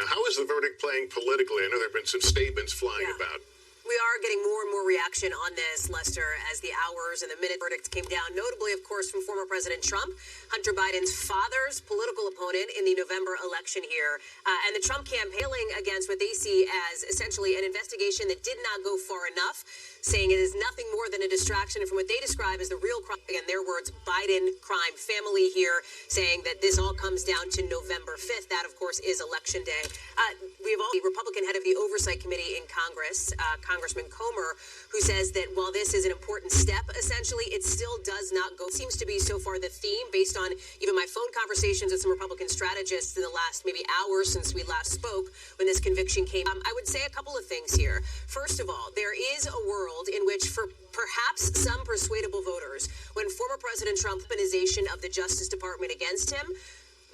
How is the verdict playing politically? I know there have been some statements flying about. We are getting more and more reaction on this, Lester, as the hours and the minute verdict came down, notably, of course, from former President Trump, Hunter Biden's father's political opponent in the November election here. And the Trump campaigning against what they see as essentially an investigation that did not go far enough, saying it is nothing more than a distraction from what they describe as the real crime, in their words, Biden crime family here, saying that this all comes down to November 5th. That, of course, is Election Day. We have the Republican head of the Oversight Committee in Congress, Congressman Comer, who says that while this is an important step, essentially, it still does not go. Seems to be so far the theme based on even my phone conversations with some Republican strategists in the last maybe hour since we last spoke when this conviction came. I would say a couple of things here. First of all, there is a world in which for perhaps some persuadable voters, when former President Trump's weaponization of the Justice Department against him,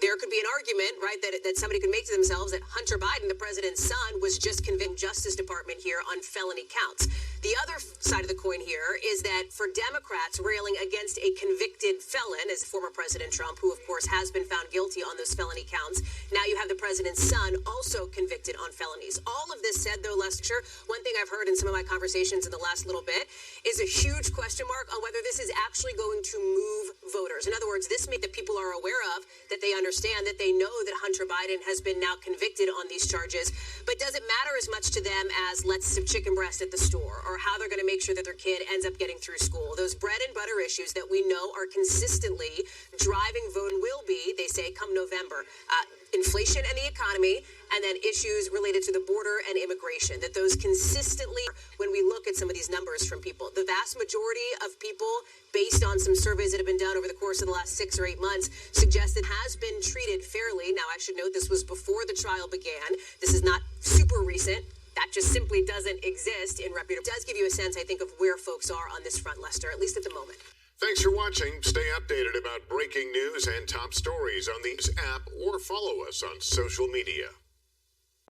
there could be an argument, right, that somebody could make to themselves that Hunter Biden, the president's son, was just convicted Justice Department here on felony counts. The other side of the coin here is that for Democrats railing against a convicted felon, as former President Trump, who of course has been found guilty on those felony counts, now you have the president's son also convicted on felonies. All of this said, though, Lester, one thing I've heard in some of my conversations in the last little bit is a huge question mark on whether this is actually going to move voters. In other words, this means that people are aware of, that they understand, that they know that Hunter Biden has been now convicted on these charges, but does it matter as much to them as let's some chicken breast at the store, or how they're going to make sure that their kid ends up getting through school? Those bread and butter issues that we know are consistently driving vote and will be, they say, come November. Inflation and the economy, and then issues related to the border and immigration, that those consistently, when we look at some of these numbers from people, the vast majority of people, based on some surveys that have been done over the course of the last 6 or 8 months, suggest it has been treated fairly. Now, I should note this was before the trial began. This is not super recent. That just simply doesn't exist in reputable. It does give you a sense, I think, of where folks are on this front, Lester, at least at the moment. Thanks for watching. Stay updated about breaking news and top stories on the app or follow us on social media.